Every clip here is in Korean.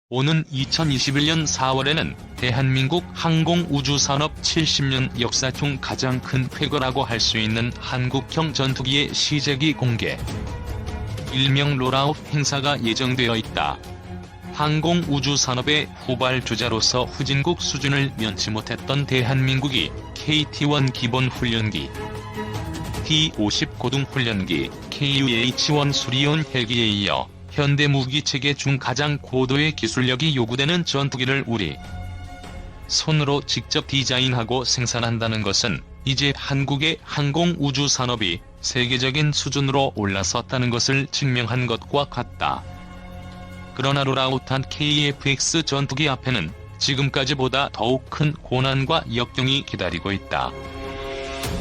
오는 2021년 4월에는 대한민국 항공우주산업 70년 역사 중 가장 큰 쾌거라고 할 수 있는 한국형 전투기의 시제기 공개, 일명 롤아웃 행사가 예정되어 있다. 항공우주산업의 후발주자로서 후진국 수준을 면치 못했던 대한민국이 KT-1 기본훈련기, T-50 고등훈련기, KUH-1 수리온 헬기에 이어 현대무기체계 중 가장 고도의 기술력이 요구되는 전투기를 우리 손으로 직접 디자인하고 생산한다는 것은 이제 한국의 항공우주산업이 세계적인 수준으로 올라섰다는 것을 증명한 것과 같다. 그러나 롤아웃한 KF-X 전투기 앞에는 지금까지보다 더욱 큰 고난과 역경이 기다리고 있다.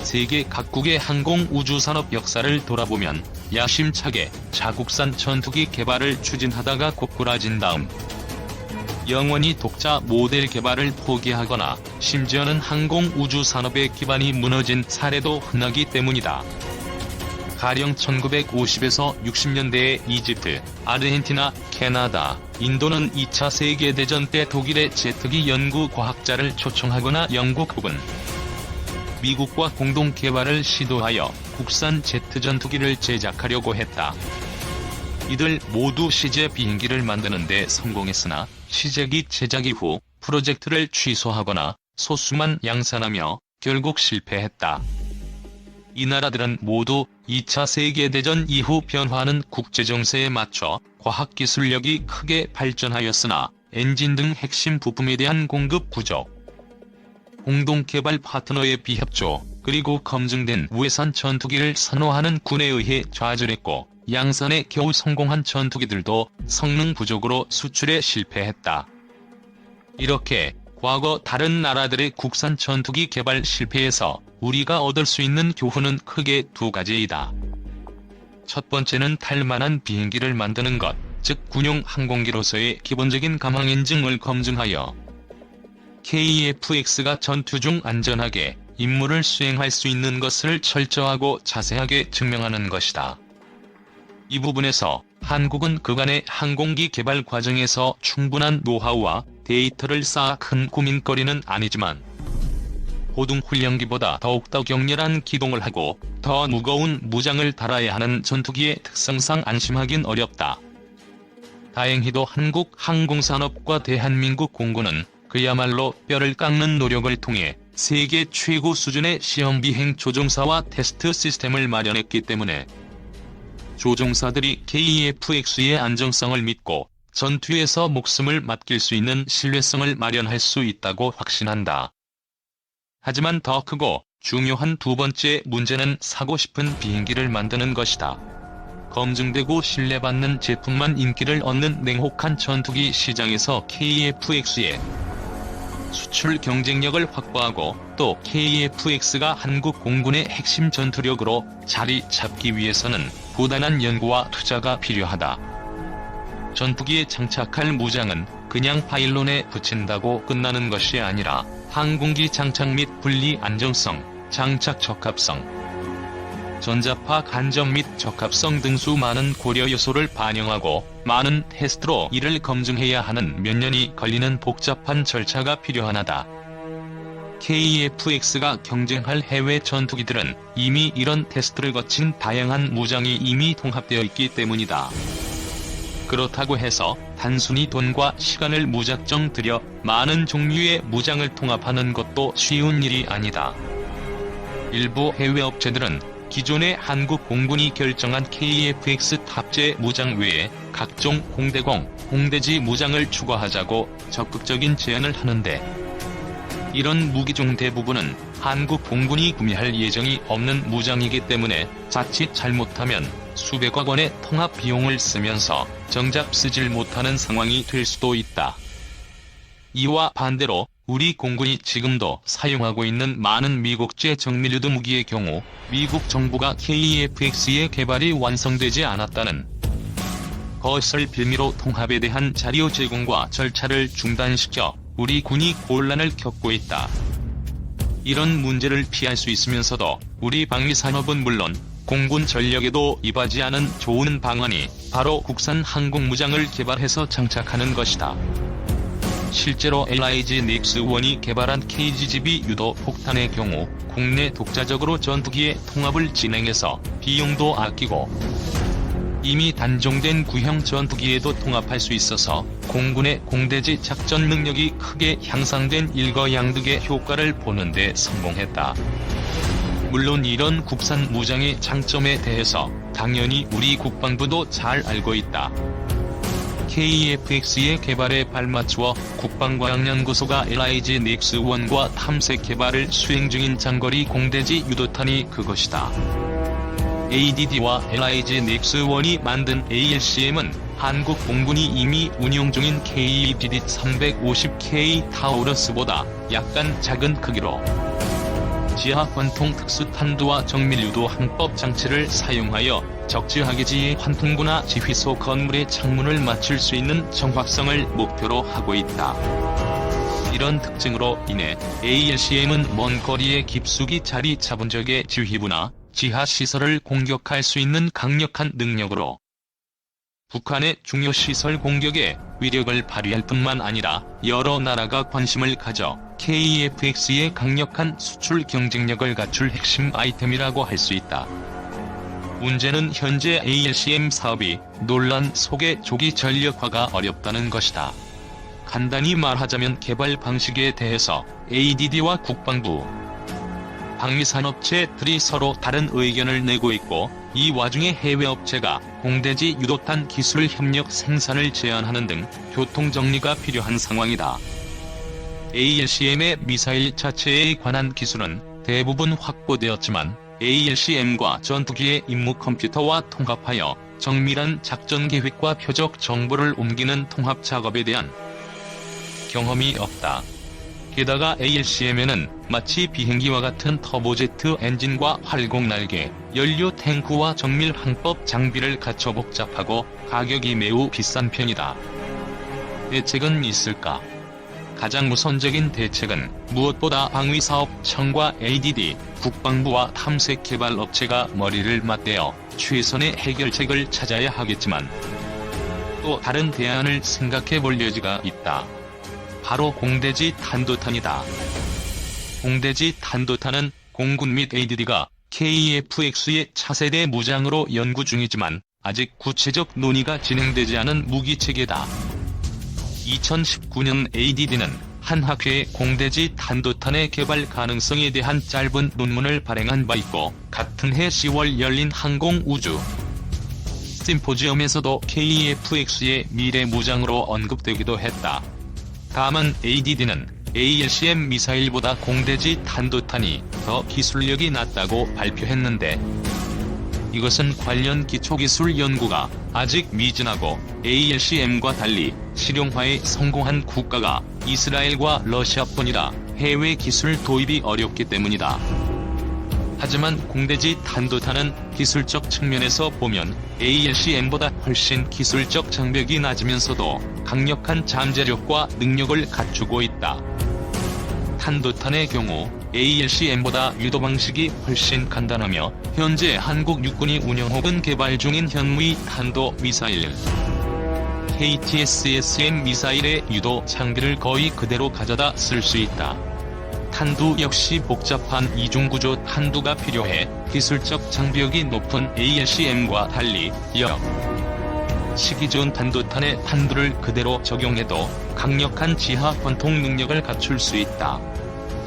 세계 각국의 항공우주산업 역사를 돌아보면 야심차게 자국산 전투기 개발을 추진하다가 고꾸라진 다음 영원히 독자 모델 개발을 포기하거나 심지어는 항공우주산업의 기반이 무너진 사례도 흔하기 때문이다. 가령 1950에서 60년대의 이집트, 아르헨티나, 캐나다, 인도는 2차 세계대전 때 독일의 제트기 연구 과학자를 초청하거나 영국 혹은 미국과 공동 개발을 시도하여 국산 제트 전투기를 제작하려고 했다. 이들 모두 시제 비행기를 만드는 데 성공했으나 시제기 제작 이후 프로젝트를 취소하거나 소수만 양산하며 결국 실패했다. 이 나라들은 모두 2차 세계대전 이후 변화하는 국제정세에 맞춰 과학기술력이 크게 발전하였으나 엔진 등 핵심 부품에 대한 공급 부족, 공동개발 파트너의 비협조, 그리고 검증된 우회산 전투기를 선호하는 군에 의해 좌절했고 양산에 겨우 성공한 전투기들도 성능 부족으로 수출에 실패했다. 이렇게 과거 다른 나라들의 국산 전투기 개발 실패에서 우리가 얻을 수 있는 교훈은 크게 두 가지이다. 첫 번째는 탈만한 비행기를 만드는 것, 즉 군용 항공기로서의 기본적인 감항 인증을 검증하여 KF-X가 전투 중 안전하게 임무를 수행할 수 있는 것을 철저하고 자세하게 증명하는 것이다. 이 부분에서 한국은 그간의 항공기 개발 과정에서 충분한 노하우와 데이터를 쌓아 큰 고민거리는 아니지만 고등훈련기보다 더욱더 격렬한 기동을 하고 더 무거운 무장을 달아야 하는 전투기의 특성상 안심하긴 어렵다. 다행히도 한국 항공산업과 대한민국 공군은 그야말로 뼈를 깎는 노력을 통해 세계 최고 수준의 시험 비행 조종사와 테스트 시스템을 마련했기 때문에 조종사들이 KF-X의 안정성을 믿고 전투에서 목숨을 맡길 수 있는 신뢰성을 마련할 수 있다고 확신한다. 하지만 더 크고 중요한 두 번째 문제는 사고 싶은 비행기를 만드는 것이다. 검증되고 신뢰받는 제품만 인기를 얻는 냉혹한 전투기 시장에서 KF-X의 수출 경쟁력을 확보하고 또 KF-X가 한국 공군의 핵심 전투력으로 자리 잡기 위해서는 부단한 연구와 투자가 필요하다. 전투기에 장착할 무장은 그냥 파일론에 붙인다고 끝나는 것이 아니라 항공기 장착 및 분리 안정성, 장착 적합성, 전자파 간접 및 적합성 등 수많은 고려 요소를 반영하고 많은 테스트로 이를 검증해야 하는 몇 년이 걸리는 복잡한 절차가 필요하다. KF-X가 경쟁할 해외 전투기들은 이미 이런 테스트를 거친 다양한 무장이 이미 통합되어 있기 때문이다. 그렇다고 해서 단순히 돈과 시간을 무작정 들여 많은 종류의 무장을 통합하는 것도 쉬운 일이 아니다. 일부 해외 업체들은 기존의 한국 공군이 결정한 KF-X 탑재 무장 외에 각종 공대공, 공대지 무장을 추가하자고 적극적인 제안을 하는데 이런 무기종 대부분은 한국 공군이 구매할 예정이 없는 무장이기 때문에 자칫 잘못하면 수백억 원의 통합 비용을 쓰면서 정작 쓰질 못하는 상황이 될 수도 있다. 이와 반대로 우리 공군이 지금도 사용하고 있는 많은 미국제 정밀유도 무기의 경우 미국 정부가 KF-X의 개발이 완성되지 않았다는 것을 빌미로 통합에 대한 자료 제공과 절차를 중단시켜 우리 군이 곤란을 겪고 있다. 이런 문제를 피할 수 있으면서도 우리 방위산업은 물론 공군 전력에도 이바지 않은 좋은 방안이 바로 국산 항공무장을 개발해서 장착하는 것이다. 실제로 LIG-닉스-1이 개발한 KGB 유도 폭탄의 경우 국내 독자적으로 전투기의 통합을 진행해서 비용도 아끼고 이미 단종된 구형 전투기에도 통합할 수 있어서 공군의 공대지 작전 능력이 크게 향상된 일거양득의 효과를 보는 데 성공했다. 물론 이런 국산 무장의 장점에 대해서 당연히 우리 국방부도 잘 알고 있다. KEFX의 개발에 발맞추어 국방과학연구소가 LIG-닉스-1과 탐색 개발을 수행 중인 장거리 공대지 유도탄이 그것이다. ADD와 LIG-닉스-1이 만든 ALCM은 한국 공군이 이미 운용 중인 KEDD-350K 타우러스보다 약간 작은 크기로 지하 관통 특수탄두와 정밀유도 항법 장치를 사용하여 적지하게지의 환풍구나 지휘소 건물의 창문을 맞출 수 있는 정확성을 목표로 하고 있다. 이런 특징으로 인해 ALCM은 먼 거리에 깊숙이 자리 잡은 적의 지휘부나 지하시설을 공격할 수 있는 강력한 능력으로 북한의 중요 시설 공격에 위력을 발휘할 뿐만 아니라 여러 나라가 관심을 가져 KEFX의 강력한 수출 경쟁력을 갖출 핵심 아이템이라고 할 수 있다. 문제는 현재 ALCM 사업이 논란 속에 조기 전력화가 어렵다는 것이다. 간단히 말하자면 개발 방식에 대해서 ADD와 국방부, 방위산업체들이 서로 다른 의견을 내고 있고 이 와중에 해외 업체가 공대지 유도탄 기술 협력 생산을 제한하는 등 교통정리가 필요한 상황이다. ALCM의 미사일 자체에 관한 기술은 대부분 확보되었지만 ALCM과 전투기의 임무 컴퓨터와 통합하여 정밀한 작전 계획과 표적 정보를 옮기는 통합 작업에 대한 경험이 없다. 게다가 ALCM에는 마치 비행기와 같은 터보제트 엔진과 활공날개, 연료 탱크와 정밀 항법 장비를 갖춰 복잡하고 가격이 매우 비싼 편이다. 대책은 있을까? 가장 우선적인 대책은 무엇보다 방위사업청과 ADD, 국방부와 탐색개발업체가 머리를 맞대어 최선의 해결책을 찾아야 하겠지만 또 다른 대안을 생각해 볼 여지가 있다. 바로 공대지 탄도탄이다. 공대지 탄도탄은 공군 및 ADD가 KEFX의 차세대 무장으로 연구 중이지만 아직 구체적 논의가 진행되지 않은 무기체계다. 2019년 ADD는 한 학회에 공대지 탄도탄의 개발 가능성에 대한 짧은 논문을 발행한 바 있고 같은 해 10월 열린 항공우주 심포지엄에서도 KEFX의 미래 무장으로 언급되기도 했다. 다만 ADD는 ALCM 미사일보다 공대지 탄도탄이 더 기술력이 낮다고 발표했는데 이것은 관련 기초기술 연구가 아직 미진하고 ALCM과 달리 실용화에 성공한 국가가 이스라엘과 러시아뿐이라 해외 기술 도입이 어렵기 때문이다. 하지만 공대지 탄도탄은 기술적 측면에서 보면 ALCM보다 훨씬 기술적 장벽이 낮으면서도 강력한 잠재력과 능력을 갖추고 있다. 탄도탄의 경우 ALCM보다 유도 방식이 훨씬 간단하며 현재 한국 육군이 운영 혹은 개발 중인 현무이 탄도 미사일 KTSSM 미사일의 유도 장비를 거의 그대로 가져다 쓸 수 있다. 탄두 역시 복잡한 이중구조 탄두가 필요해 기술적 장벽이 높은 ALCM과 달리 시기전 탄도탄의 탄두를 그대로 적용해도 강력한 지하 관통 능력을 갖출 수 있다.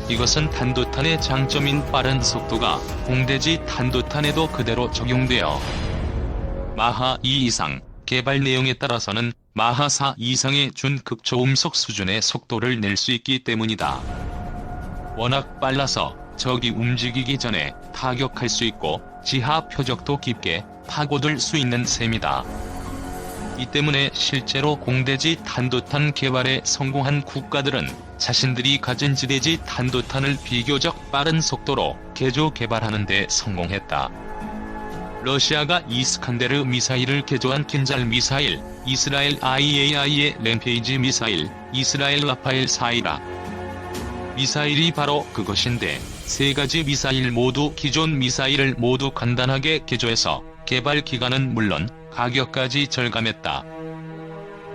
이것은 탄도탄의 장점인 빠른 속도가 공대지 탄도탄에도 그대로 적용되어 마하 2 이상, 개발 내용에 따라서는 마하 4 이상의 준극초음속 수준의 속도를 낼 수 있기 때문이다. 워낙 빨라서 적이 움직이기 전에 타격할 수 있고 지하 표적도 깊게 파고들 수 있는 셈이다. 이 때문에 실제로 공대지 탄도탄 개발에 성공한 국가들은 자신들이 가진 지대지 탄도탄을 비교적 빠른 속도로 개조 개발하는 데 성공했다. 러시아가 이스칸데르 미사일을 개조한 킨잘 미사일, 이스라엘 IAI의 램페이지 미사일, 이스라엘 라파엘 4이라 미사일이 바로 그것인데 세 가지 미사일 모두 기존 미사일을 모두 간단하게 개조해서 개발 기간은 물론 가격까지 절감했다.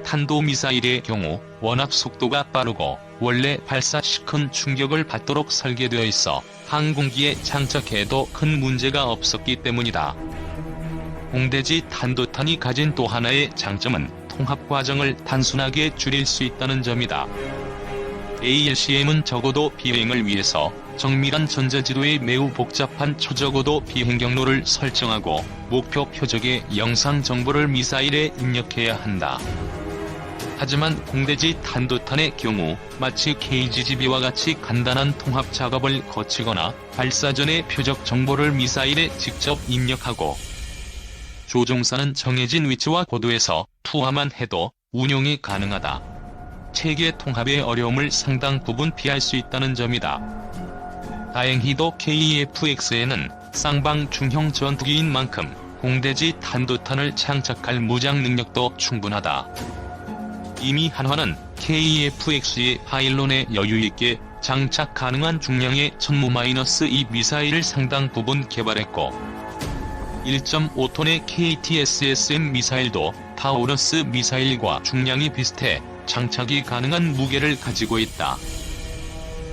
탄도미사일의 경우 워낙 속도가 빠르고 원래 발사 시 큰 충격을 받도록 설계되어 있어 항공기에 장착해도 큰 문제가 없었기 때문이다. 공대지 탄도탄이 가진 또 하나의 장점은 통합 과정을 단순하게 줄일 수 있다는 점이다. ALCM은 적어도 비행을 위해서 정밀한 전자지도에 매우 복잡한 초저고도 비행 경로를 설정하고 목표 표적의 영상 정보를 미사일에 입력해야 한다. 하지만 공대지 탄도탄의 경우 마치 KGGB와 같이 간단한 통합 작업을 거치거나 발사 전에 표적 정보를 미사일에 직접 입력하고 조종사는 정해진 위치와 고도에서 투하만 해도 운용이 가능하다. 체계 통합의 어려움을 상당 부분 피할 수 있다는 점이다. 다행히도 KF-X에는 쌍방 중형 전투기인 만큼 공대지 탄도탄을 장착할 무장 능력도 충분하다. 이미 한화는 KF-X의 파일론에 여유있게 장착 가능한 중량의 천무-2 미사일을 상당 부분 개발했고 1.5톤의 KT-SSM 미사일도 타우러스 미사일과 중량이 비슷해 장착이 가능한 무게를 가지고 있다.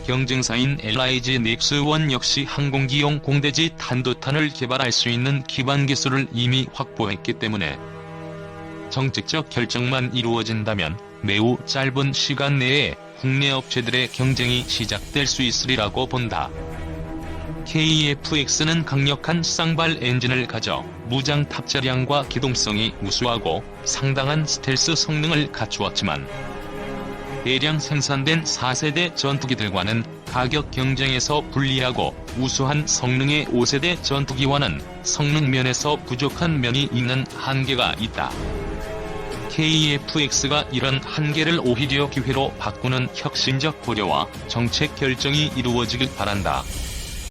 경쟁사인 LIG 넥스1 역시 항공기용 공대지 탄도탄을 개발할 수 있는 기반 기술을 이미 확보했기 때문에 정책적 결정만 이루어진다면 매우 짧은 시간 내에 국내 업체들의 경쟁이 시작될 수 있으리라고 본다. KF-X는 강력한 쌍발 엔진을 가져 무장 탑재량과 기동성이 우수하고 상당한 스텔스 성능을 갖추었지만 대량 생산된 4세대 전투기들과는 가격 경쟁에서 불리하고 우수한 성능의 5세대 전투기와는 성능 면에서 부족한 면이 있는 한계가 있다. KF-X가 이런 한계를 오히려 기회로 바꾸는 혁신적 고려와 정책 결정이 이루어지길 바란다.